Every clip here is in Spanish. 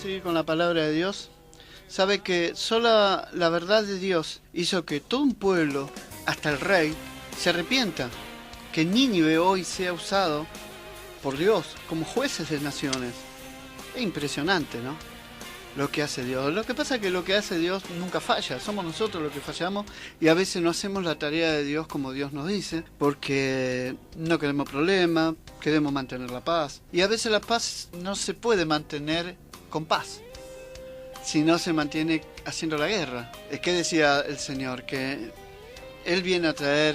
seguir con la palabra de Dios, sabe que sola la verdad de Dios hizo que todo un pueblo, hasta el rey, se arrepienta. Que Nínive hoy sea usado por Dios como jueces de naciones. Es impresionante, ¿no? Lo que hace Dios. Lo que pasa es que lo que hace Dios nunca falla. Somos nosotros los que fallamos y a veces no hacemos la tarea de Dios como Dios nos dice, porque no queremos problemas, queremos mantener la paz. Y a veces la paz no se puede mantener con paz, si no se mantiene haciendo la guerra. Es que decía el Señor que Él viene a traer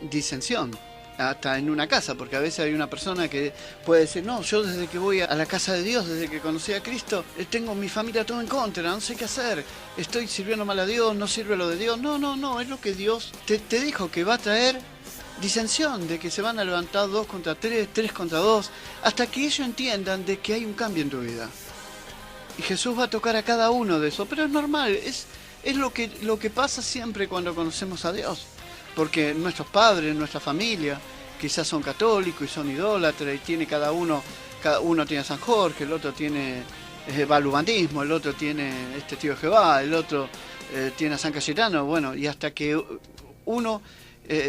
disensión hasta en una casa, porque a veces hay una persona que puede decir, no, yo desde que voy a la casa de Dios, desde que conocí a Cristo, tengo mi familia todo en contra, no sé qué hacer, estoy sirviendo mal a Dios, no sirve lo de Dios. No, es lo que Dios te dijo, que va a traer disensión, de que se van a levantar 2 contra 3, 3 contra 2, hasta que ellos entiendan de que hay un cambio en tu vida. Y Jesús va a tocar a cada uno de eso, pero es normal, es lo que pasa siempre cuando conocemos a Dios. Porque nuestros padres, nuestra familia, quizás son católicos y son idólatras y tiene cada uno tiene a San Jorge, el otro tiene balubandismo, el otro tiene Tío de Jehová, el otro tiene a San Cayetano, bueno, y hasta que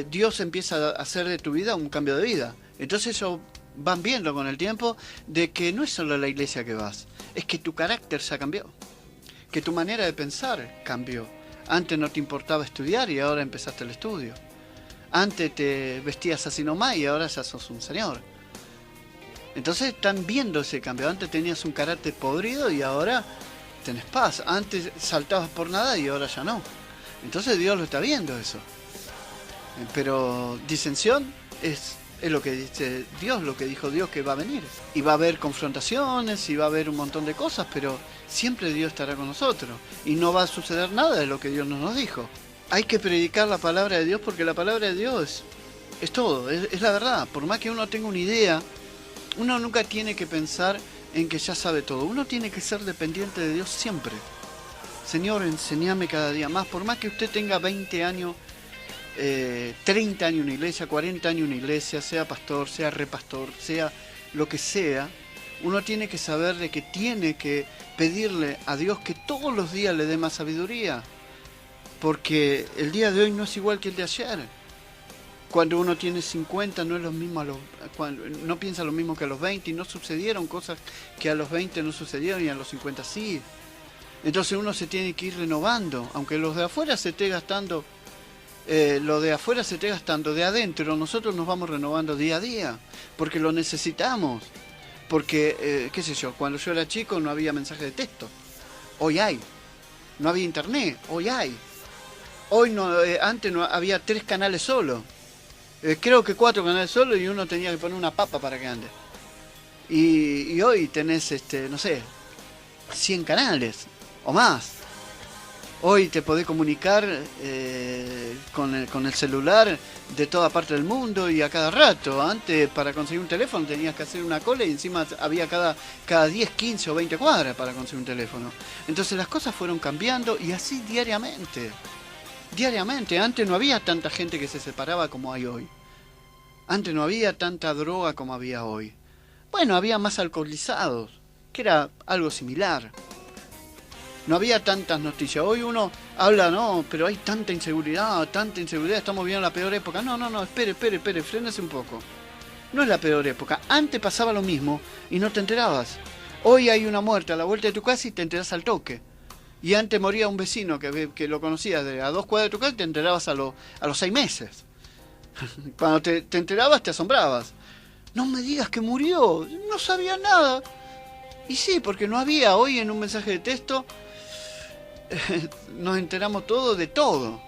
Dios empieza a hacer de tu vida un cambio de vida. Entonces ellos van viendo con el tiempo de que no es solo a la iglesia que vas, es que tu carácter se ha cambiado, que tu manera de pensar cambió. Antes no te importaba estudiar y ahora empezaste el estudio. Antes te vestías así nomás y ahora ya sos un señor. Entonces están viendo ese cambio. Antes tenías un carácter podrido y ahora tenés paz. Antes saltabas por nada y ahora ya no. Entonces Dios lo está viendo eso. Pero disensión es lo que dice Dios, lo que dijo Dios que va a venir. Y va a haber confrontaciones y va a haber un montón de cosas, pero siempre Dios estará con nosotros. Y no va a suceder nada de lo que Dios no nos dijo. Hay que predicar la palabra de Dios porque la palabra de Dios es todo, es la verdad. Por más que uno tenga una idea, uno nunca tiene que pensar en que ya sabe todo. Uno tiene que ser dependiente de Dios siempre. Señor, enséñame cada día más. Por más que usted tenga 20 años, 30 años en una iglesia, 40 años en una iglesia, sea pastor, sea repastor, sea lo que sea, uno tiene que saber de que tiene que pedirle a Dios que todos los días le dé más sabiduría, porque el día de hoy no es igual que el de ayer. Cuando uno tiene 50 no es lo mismo no piensa lo mismo que a los 20 y no sucedieron cosas que a los 20 no sucedieron y a los 50 sí. Entonces uno se tiene que ir renovando, aunque los de afuera se esté gastando. Lo de afuera se esté gastando, de adentro nosotros nos vamos renovando día a día, porque lo necesitamos, porque, qué sé yo, cuando yo era chico no había mensaje de texto, hoy hay, no había internet, hoy hay, hoy no, antes no había 3 canales solo, creo que 4 canales solo y uno tenía que poner una papa para que ande, y hoy tenés, no sé, 100 canales o más. Hoy te podés comunicar con el celular de toda parte del mundo y a cada rato. Antes, para conseguir un teléfono tenías que hacer una cola y encima había cada 10, 15 o 20 cuadras para conseguir un teléfono. Entonces las cosas fueron cambiando y así diariamente. Diariamente. Antes no había tanta gente que se separaba como hay hoy. Antes no había tanta droga como había hoy. Bueno, había más alcoholizados, que era algo similar. No había tantas noticias. Hoy uno habla, no, pero hay tanta inseguridad, estamos viviendo la peor época. No, espere, frénese un poco. No es la peor época. Antes pasaba lo mismo y no te enterabas. Hoy hay una muerte a la vuelta de tu casa y te enteras al toque. Y antes moría un vecino que lo conocías a 2 cuadras de tu casa y te enterabas a los 6 meses. Cuando te enterabas te asombrabas. No me digas que murió, no sabía nada. Y sí, porque no había. Hoy en un mensaje de texto nos enteramos de todo,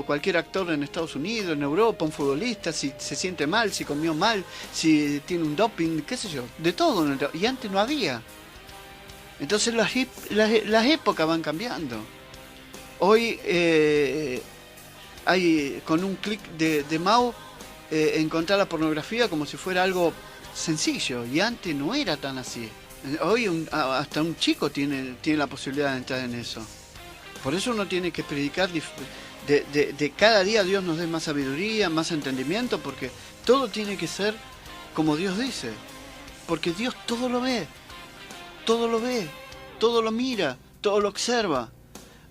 cualquier actor en Estados Unidos, en Europa, un futbolista, si se siente mal, si comió mal, si tiene un doping, qué sé yo, de todo, y antes no había. Entonces las épocas van cambiando. Hoy hay con un clic de mouse encontrar la pornografía como si fuera algo sencillo, y antes no era tan así. Hoy hasta un chico tiene la posibilidad de entrar en eso. Por eso uno tiene que predicar de cada día Dios nos dé más sabiduría, más entendimiento, porque todo tiene que ser como Dios dice, porque Dios todo lo ve. todo lo ve, todo lo mira, todo lo observa.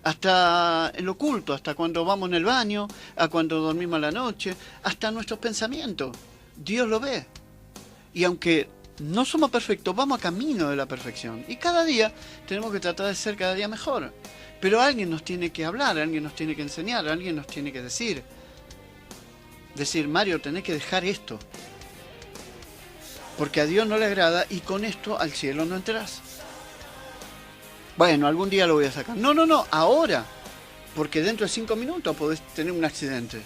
Hasta en lo oculto, hasta cuando vamos en el baño, a cuando dormimos a la noche, hasta nuestros pensamientos. Dios lo ve. Y aunque no somos perfectos, vamos a camino de la perfección. Y cada día tenemos que tratar de ser cada día mejor. Pero alguien nos tiene que hablar, alguien nos tiene que enseñar, alguien nos tiene que decir. Decir, Mario, tenés que dejar esto. Porque a Dios no le agrada y con esto al cielo no entrarás. Bueno, algún día lo voy a sacar. No, ahora. Porque dentro de 5 minutos podés tener un accidente.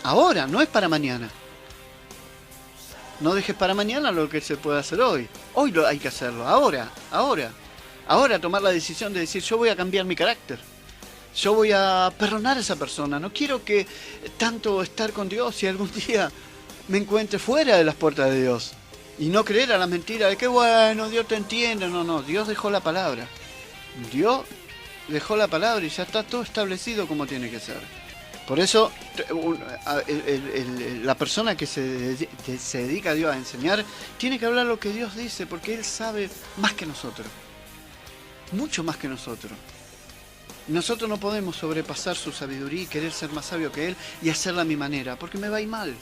Ahora, no es para mañana. No dejes para mañana lo que se puede hacer hoy. Hoy hay que hacerlo, ahora. Ahora tomar la decisión de decir, yo voy a cambiar mi carácter. Yo voy a perdonar a esa persona. No quiero que tanto estar con Dios y algún día me encuentre fuera de las puertas de Dios. Y no creer a la mentira de que bueno, Dios te entiende. No, Dios dejó la palabra. Dios dejó la palabra y ya está todo establecido como tiene que ser. Por eso la persona que se dedica a Dios a enseñar tiene que hablar lo que Dios dice, porque Él sabe más que nosotros. Mucho más que nosotros. Nosotros no podemos sobrepasar su sabiduría y querer ser más sabio que Él y hacerla a mi manera, porque me va a ir mal.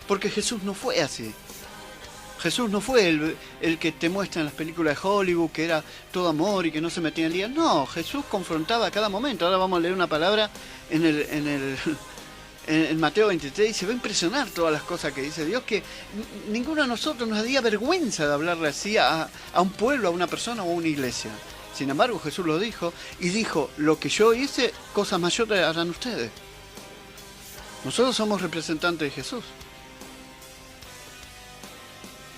Porque Jesús no fue así. Jesús no fue el que te muestra en las películas de Hollywood, que era todo amor y que no se metía en el día. No, Jesús confrontaba a cada momento. Ahora vamos a leer una palabra en Mateo 23 y se va a impresionar todas las cosas que dice Dios, que ninguno de nosotros nos daría vergüenza de hablarle así a un pueblo, a una persona o a una iglesia. Sin embargo, Jesús lo dijo y dijo, lo que yo hice, cosas mayores harán ustedes. Nosotros somos representantes de Jesús.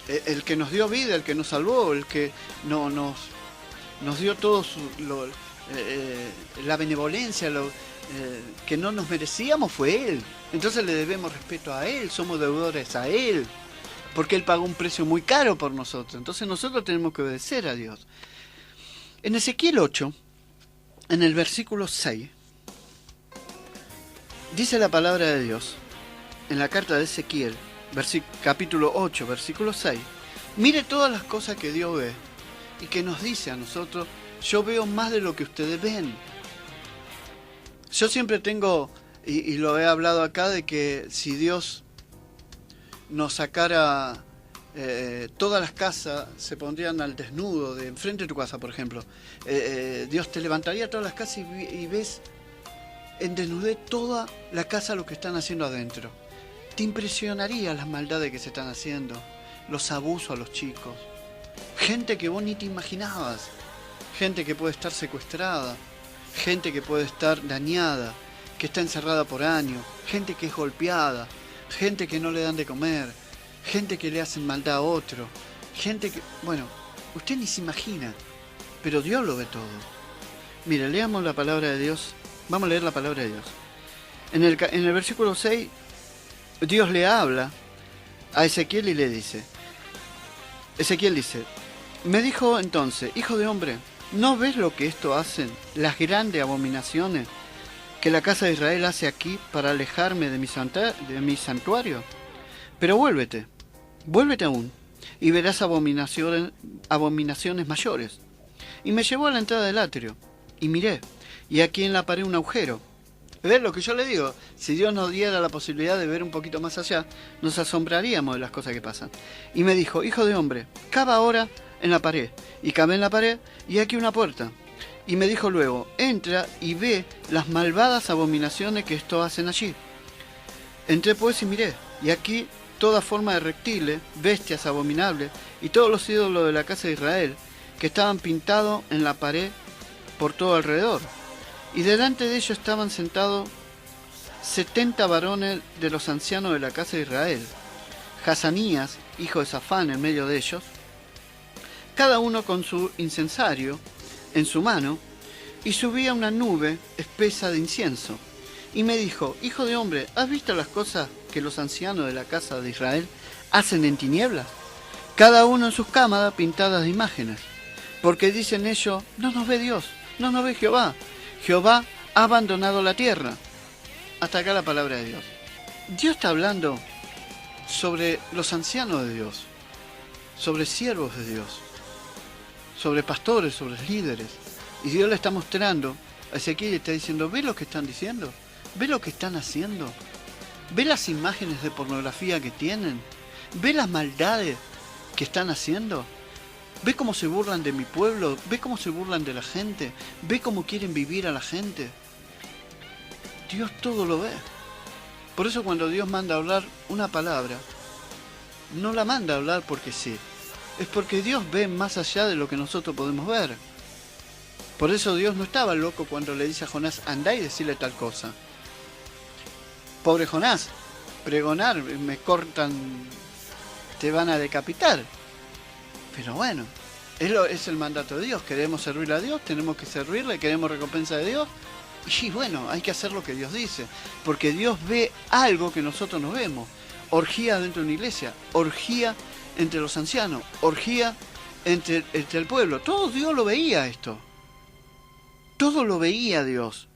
El que nos dio vida, el que nos salvó, el que nos dio todo la benevolencia, que no nos merecíamos, fue Él. Entonces le debemos respeto a Él, somos deudores a Él, porque Él pagó un precio muy caro por nosotros. Entonces nosotros tenemos que obedecer a Dios. En Ezequiel 8, en el versículo 6, dice la palabra de Dios, en la carta de Ezequiel, capítulo 8, versículo 6, mire todas las cosas que Dios ve y que nos dice a nosotros, yo veo más de lo que ustedes ven. Yo siempre tengo, y lo he hablado acá, de que si Dios nos sacara todas las casas, se pondrían al desnudo, de enfrente de tu casa, por ejemplo, Dios te levantaría todas las casas y ves en desnudez toda la casa lo que están haciendo adentro. Te impresionaría las maldades que se están haciendo, los abusos a los chicos, gente que vos ni te imaginabas, gente que puede estar secuestrada, gente que puede estar dañada, que está encerrada por años, gente que es golpeada, gente que no le dan de comer, gente que le hacen maldad a otro, gente que, bueno, usted ni se imagina, pero Dios lo ve todo. Mira, leamos la palabra de Dios, vamos a leer la palabra de Dios. En el versículo 6, Dios le habla a Ezequiel y le dice, Ezequiel dice, me dijo entonces, hijo de hombre, ¿no ves lo que esto hacen, las grandes abominaciones que la casa de Israel hace aquí para alejarme de mi santuario? Pero vuélvete aún, y verás abominaciones mayores. Y me llevó a la entrada del atrio, y miré, y aquí en la pared un agujero. ¿Ves lo que yo le digo? Si Dios nos diera la posibilidad de ver un poquito más allá, nos asombraríamos de las cosas que pasan. Y me dijo, hijo de hombre, cava ahora en la pared. Y cavé en la pared, y aquí una puerta. Y me dijo luego, entra y ve las malvadas abominaciones que estos hacen allí. Entré pues y miré, y aquí toda forma de reptiles, bestias abominables, y todos los ídolos de la casa de Israel, que estaban pintados en la pared por todo alrededor. Y delante de ellos estaban sentados 70 varones de los ancianos de la casa de Israel, Hazanías, hijo de Safán, en medio de ellos, cada uno con su incensario en su mano, y subía una nube espesa de incienso. Y me dijo, hijo de hombre, ¿has visto las cosas que los ancianos de la casa de Israel hacen en tinieblas? Cada uno en sus cámaras pintadas de imágenes. Porque dicen ellos, no nos ve Dios, no nos ve Jehová. Jehová ha abandonado la tierra. Hasta acá la palabra de Dios. Dios está hablando sobre los ancianos de Dios. sobre siervos de Dios, sobre pastores, sobre líderes. Y Dios le está mostrando a Ezequiel y está diciendo, ¿ve lo que están diciendo? ¿Ve lo que están haciendo? ¿Ve las imágenes de pornografía que tienen? ¿Ve las maldades que están haciendo? ¿Ve cómo se burlan de mi pueblo? ¿Ve cómo se burlan de la gente? ¿Ve cómo quieren vivir a la gente? Dios todo lo ve. Por eso cuando Dios manda a hablar una palabra, no la manda a hablar porque sí. Es porque Dios ve más allá de lo que nosotros podemos ver. Por eso Dios no estaba loco cuando le dice a Jonás, andá y decirle tal cosa. Pobre Jonás, pregonar, me cortan, te van a decapitar. Pero bueno, es el mandato de Dios. Queremos servirle a Dios, tenemos que servirle, queremos recompensa de Dios. Y bueno, hay que hacer lo que Dios dice. Porque Dios ve algo que nosotros no vemos. Orgía dentro de una iglesia, orgía entre los ancianos, orgía entre el pueblo. Todo Dios lo veía esto. Todo lo veía Dios.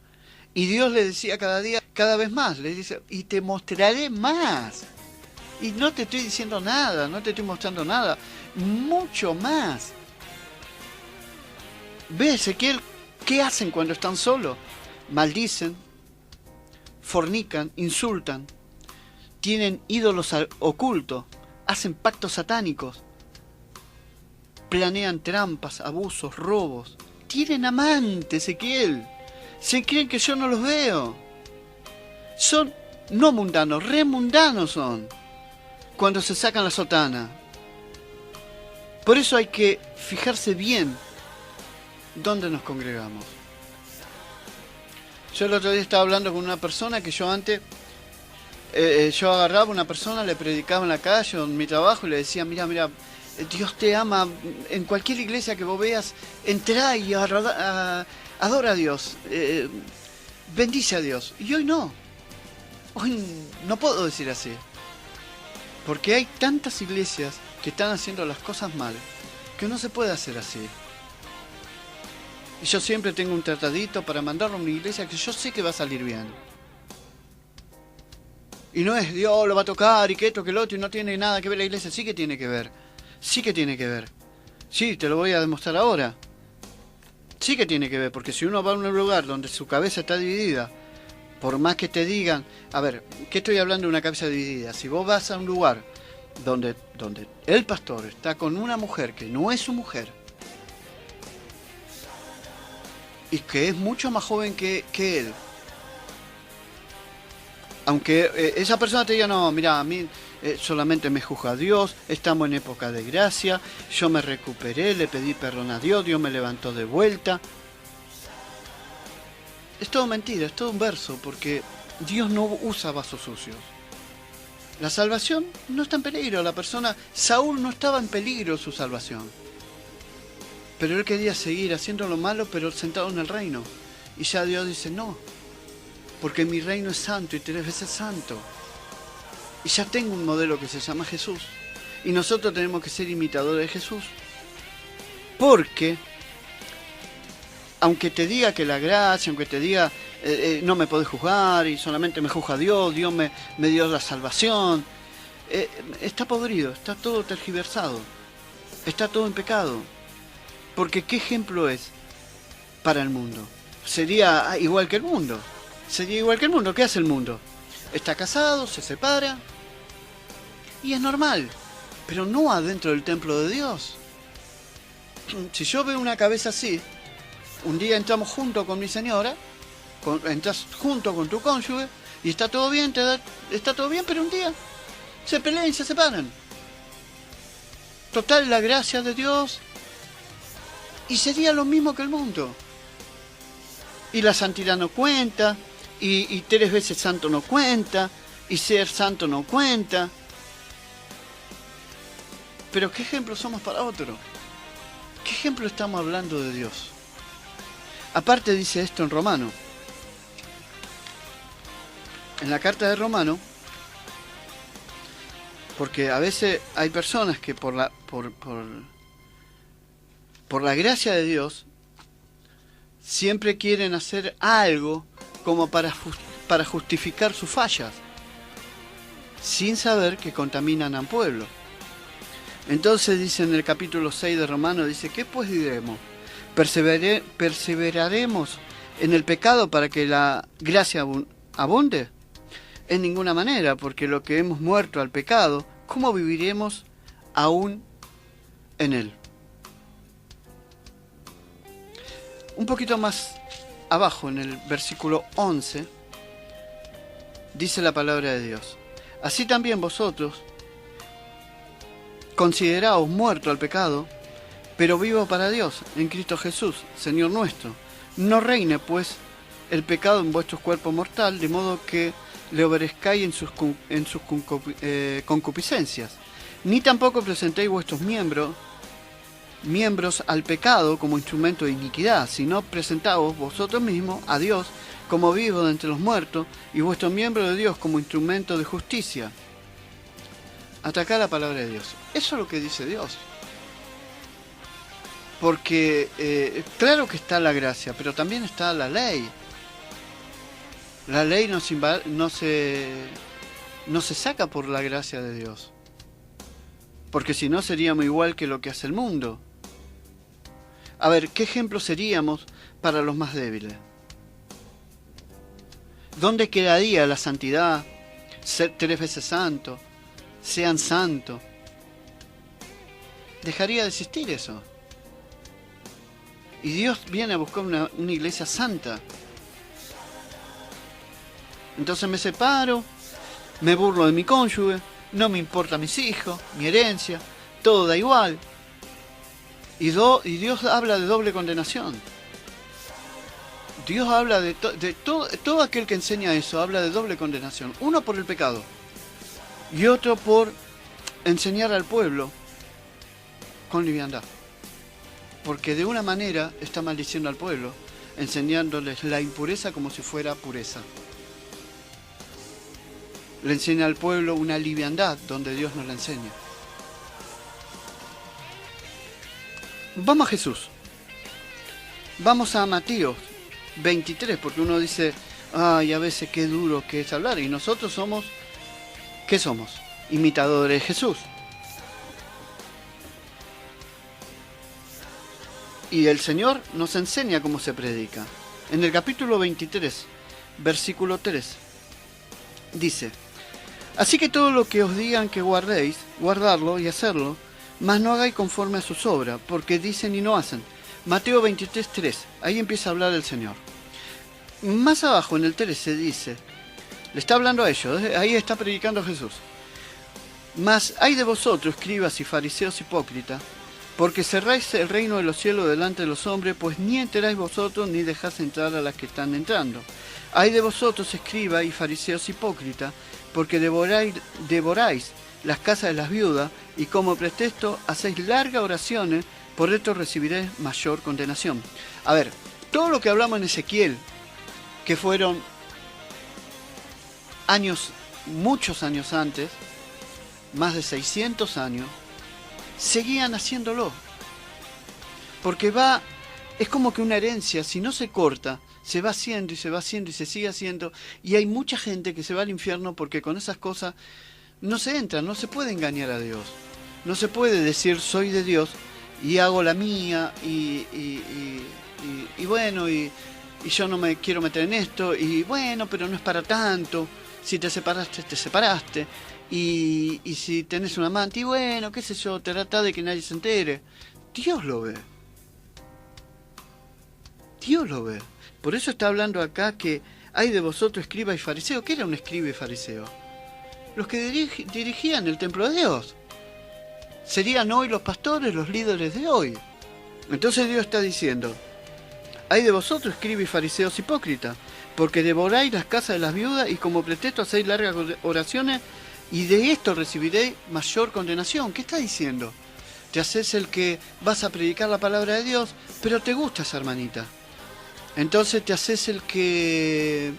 Y Dios le decía cada día, cada vez más, le dice, y te mostraré más. Y no te estoy diciendo nada, no te estoy mostrando nada, mucho más. ¿Ve, Ezequiel, qué hacen cuando están solos? Maldicen, fornican, insultan, tienen ídolos ocultos, hacen pactos satánicos, planean trampas, abusos, robos. Tienen amantes, Ezequiel. Se creen que yo no los veo. Son no mundanos, re mundanos son. Cuando se sacan la sotana. Por eso hay que fijarse bien dónde nos congregamos. Yo el otro día estaba hablando con una persona que yo antes, yo agarraba a una persona, le predicaba en la calle o en mi trabajo y le decía, mira, Dios te ama, en cualquier iglesia que vos veas, entrá y adora a Dios, bendice a Dios. Y hoy no puedo decir así, porque hay tantas iglesias que están haciendo las cosas mal, que no se puede hacer así. Y yo siempre tengo un tratadito para mandarlo a una iglesia que yo sé que va a salir bien. Y no es Dios lo va a tocar y que esto, que lo otro, y no tiene nada que ver la iglesia. Sí que tiene que ver. Sí que tiene que ver. Sí, te lo voy a demostrar ahora. Sí que tiene que ver, porque si uno va a un lugar donde su cabeza está dividida, por más que te digan... A ver, ¿qué estoy hablando de una cabeza dividida? Si vos vas a un lugar donde el pastor está con una mujer que no es su mujer, y que es mucho más joven que él, aunque esa persona te diga, no, mira, a mí solamente me juzga Dios, estamos en época de gracia, yo me recuperé, le pedí perdón a Dios, Dios me levantó de vuelta. Es todo mentira, es todo un verso, porque Dios no usa vasos sucios. La salvación no está en peligro, la persona, Saúl no estaba en peligro su salvación. Pero él quería seguir haciendo lo malo, pero sentado en el reino. Y ya Dios dice, no, porque mi reino es santo y 3 veces santo. Y ya tengo un modelo que se llama Jesús. Y nosotros tenemos que ser imitadores de Jesús. Porque, aunque te diga que la gracia, aunque te diga, no me podés juzgar y solamente me juzga Dios, Dios me dio la salvación, está podrido, está todo tergiversado, está todo en pecado. Porque ¿qué ejemplo es para el mundo? Sería igual que el mundo. Sería igual que el mundo. ¿Qué hace el mundo? Está casado, se separa. Y es normal. Pero no adentro del templo de Dios. Si yo veo una cabeza así, un día entramos junto con mi señora, entras junto con tu cónyuge, y está todo bien, está todo bien, pero un día se pelean y se separan. Total, la gracia de Dios... Y sería lo mismo que el mundo. Y la santidad no cuenta, y 3 veces santo no cuenta, y ser santo no cuenta. Pero ¿qué ejemplo somos para otro? ¿Qué ejemplo estamos hablando de Dios? Aparte dice esto en Romano. En la carta de Romano, porque a veces hay personas que por la gracia de Dios, siempre quieren hacer algo como para justificar sus fallas, sin saber que contaminan al pueblo. Entonces dice en el capítulo 6 de Romanos, dice, ¿qué pues diremos? ¿Perseveraremos en el pecado para que la gracia abunde? En ninguna manera, porque lo que hemos muerto al pecado, ¿cómo viviremos aún en él? Un poquito más abajo, en el versículo 11, dice la palabra de Dios. Así también vosotros, consideraos muertos al pecado, pero vivo para Dios, en Cristo Jesús, Señor nuestro. No reine, pues, el pecado en vuestros cuerpos mortal, de modo que le obedezcáis en sus concupiscencias. Ni tampoco presentéis vuestros miembros al pecado como instrumento de iniquidad, sino presentaos vosotros mismos a Dios como vivos de entre los muertos, y vuestros miembros de Dios como instrumento de justicia. Hasta acá la palabra de Dios. Eso es lo que dice Dios. Porque claro que está la gracia, pero también está la ley. La ley no se saca por la gracia de Dios. Porque si no seríamos igual que lo que hace el mundo. A ver, ¿qué ejemplo seríamos para los más débiles? ¿Dónde quedaría la santidad? Ser 3 veces santo, sean santos. Dejaría de existir eso. Y Dios viene a buscar una iglesia santa. Entonces me separo, me burlo de mi cónyuge, no me importa mis hijos, mi herencia, todo da igual. Y Dios habla de doble condenación. Dios habla de todo aquel que enseña eso, habla de doble condenación. Uno por el pecado y otro por enseñar al pueblo con liviandad. Porque de una manera está maldiciendo al pueblo, enseñándoles la impureza como si fuera pureza. Le enseña al pueblo una liviandad donde Dios nos la enseña. Vamos a Jesús. Vamos a Mateo 23, porque uno dice, ay, a veces qué duro que es hablar. Y nosotros somos, ¿qué somos? Imitadores de Jesús. Y el Señor nos enseña cómo se predica. En el capítulo 23, versículo 3, dice, así que todo lo que os digan que guardéis, guardadlo y hacerlo, mas no hagáis conforme a sus obras, porque dicen y no hacen. Mateo 23, 3, ahí empieza a hablar el Señor. Más abajo en el 13 dice, le está hablando a ellos, ahí está predicando Jesús. Mas hay de vosotros, escribas y fariseos hipócritas, porque cerráis el reino de los cielos delante de los hombres, pues ni enteráis vosotros ni dejáis entrar a las que están entrando. Hay de vosotros, escribas y fariseos hipócritas, porque devoráis las casas de las viudas, y como pretexto hacéis largas oraciones, por esto recibiréis mayor condenación. A ver, todo lo que hablamos en Ezequiel, que fueron años, muchos años antes, más de 600 años, seguían haciéndolo. Porque es como que una herencia, si no se corta, se va haciendo y se va haciendo y se sigue haciendo, y hay mucha gente que se va al infierno porque con esas cosas no se entra, no se puede engañar a Dios. No se puede decir soy de Dios y hago la mía y bueno, y yo no me quiero meter en esto, y bueno, pero no es para tanto. Si te separaste, te separaste. Y si tenés un amante, y bueno, qué sé yo, trata de que nadie se entere. Dios lo ve. Dios lo ve. Por eso está hablando acá que hay de vosotros escriba y fariseo. ¿Qué era un escriba y fariseo? Los que dirigían el templo de Dios. Serían hoy los pastores, los líderes de hoy. Entonces Dios está diciendo, hay de vosotros escriba y fariseos hipócritas, porque devoráis las casas de las viudas y como pretexto hacéis largas oraciones, y de esto recibiréis mayor condenación. ¿Qué está diciendo? Te haces el que vas a predicar la palabra de Dios, pero te gusta esa hermanita. Entonces te haces el que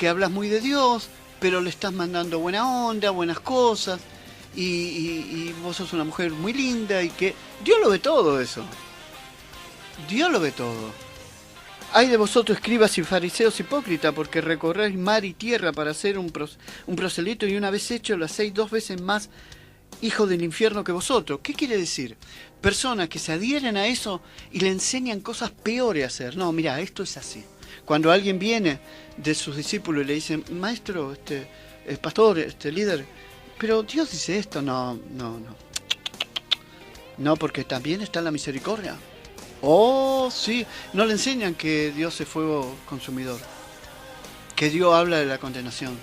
hablas muy de Dios, pero le estás mandando buena onda, buenas cosas, y vos sos una mujer muy linda, y que Dios lo ve todo eso. Dios lo ve todo. Hay de vosotros escribas y fariseos hipócritas, porque recorréis mar y tierra para hacer un proselito, y una vez hecho lo hacéis 2 veces más hijo del infierno que vosotros. ¿Qué quiere decir? Personas que se adhieren a eso y le enseñan cosas peores a hacer. No, mira, esto es así. Cuando alguien viene de sus discípulos y le dice, maestro, pastor, líder, pero Dios dice esto, no. No, porque también está la misericordia. Oh, sí, no le enseñan que Dios es fuego consumidor, que Dios habla de la condenación,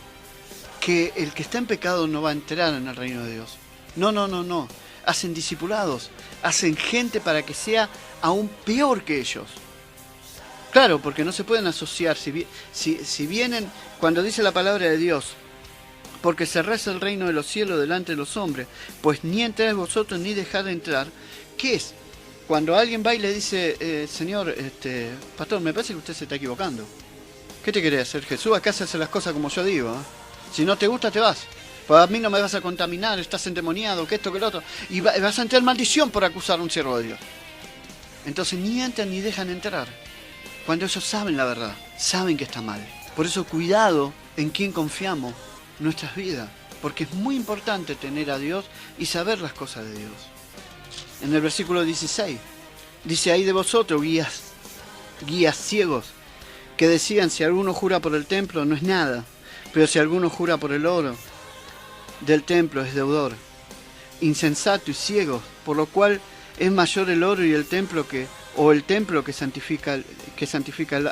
que el que está en pecado no va a entrar en el reino de Dios. No. Hacen discipulados, hacen gente para que sea aún peor que ellos. Claro, porque no se pueden asociar. Si vienen, cuando dice la palabra de Dios, porque cerráis el reino de los cielos delante de los hombres, pues ni entráis vosotros ni dejad de entrar. ¿Qué es? Cuando alguien va y le dice, señor, pastor, me parece que usted se está equivocando. ¿Qué te querés hacer, Jesús? Acá se hacen las cosas como yo digo. Si no te gusta, te vas. Pues a mí no me vas a contaminar, estás endemoniado, que esto, que lo otro. Y vas a entrar en maldición por acusar a un siervo de Dios. Entonces ni entran ni dejan entrar. Cuando ellos saben la verdad, saben que está mal. Por eso cuidado en quién confiamos nuestras vidas. Porque es muy importante tener a Dios y saber las cosas de Dios. En el versículo 16, dice, ahí de vosotros, guías ciegos, que decían, si alguno jura por el templo, no es nada. Pero si alguno jura por el oro del templo, es deudor. Insensato y ciego, por lo cual es mayor el oro y el templo el templo que santifica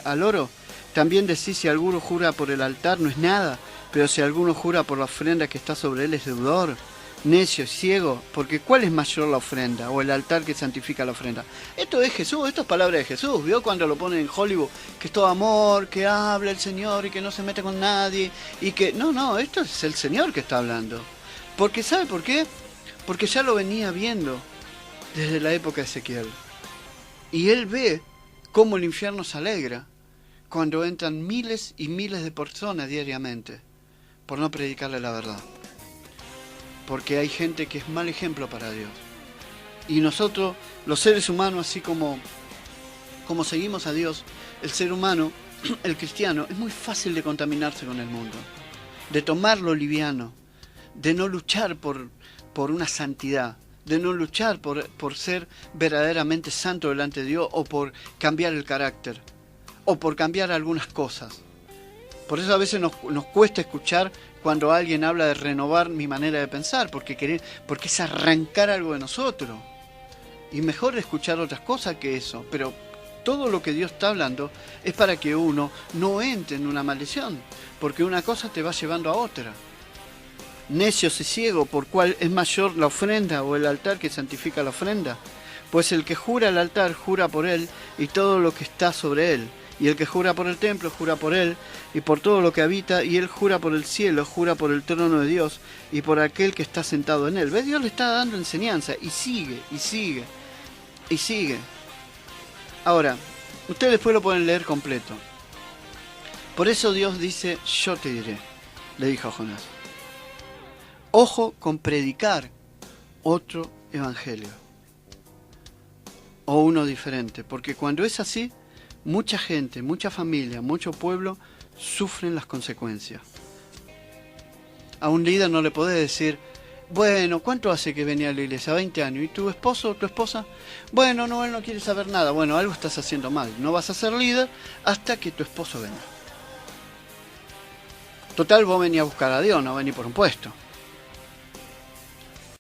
al oro. También decís, si alguno jura por el altar, no es nada. Pero si alguno jura por la ofrenda que está sobre él, es deudor. Necio, ciego, porque ¿cuál es mayor, la ofrenda o el altar que santifica la ofrenda? Esto es Jesús, esto es palabra de Jesús. ¿Vio cuando lo ponen en Hollywood? Que es todo amor, que habla el Señor y que no se mete con nadie. Y que no, esto es el Señor que está hablando. Porque ¿sabe por qué? Porque ya lo venía viendo desde la época de Ezequiel. Y él ve cómo el infierno se alegra cuando entran miles y miles de personas diariamente por no predicarle la verdad. Porque hay gente que es mal ejemplo para Dios. Y nosotros, los seres humanos, así como seguimos a Dios, el ser humano, el cristiano, es muy fácil de contaminarse con el mundo, de tomarlo liviano, de no luchar por una santidad, de no luchar por ser verdaderamente santo delante de Dios, o por cambiar el carácter, o por cambiar algunas cosas. Por eso a veces nos cuesta escuchar cuando alguien habla de renovar mi manera de pensar, porque es arrancar algo de nosotros. Y mejor escuchar otras cosas que eso. Pero todo lo que Dios está hablando es para que uno no entre en una maldición, porque una cosa te va llevando a otra. Necios y ciego, por cuál es mayor la ofrenda o el altar que santifica la ofrenda. Pues el que jura al altar, jura por él y todo lo que está sobre él. Y el que jura por el templo, jura por él y por todo lo que habita, y él jura por el cielo, jura por el trono de Dios y por aquel que está sentado en él. ¿Ves? Dios le está dando enseñanza y sigue. Ahora, ustedes después lo pueden leer completo. Por eso Dios dice, yo te diré, le dijo a Jonás. Ojo con predicar otro evangelio o uno diferente, porque cuando es así, mucha gente, mucha familia, mucho pueblo sufren las consecuencias. A un líder no le podés decir, bueno, ¿cuánto hace que venía a la iglesia? 20 años. ¿Y tu esposo o tu esposa? Bueno, no, él no quiere saber nada. Bueno, algo estás haciendo mal. No vas a ser líder hasta que tu esposo venga. Total, vos venís a buscar a Dios, no venís por un puesto.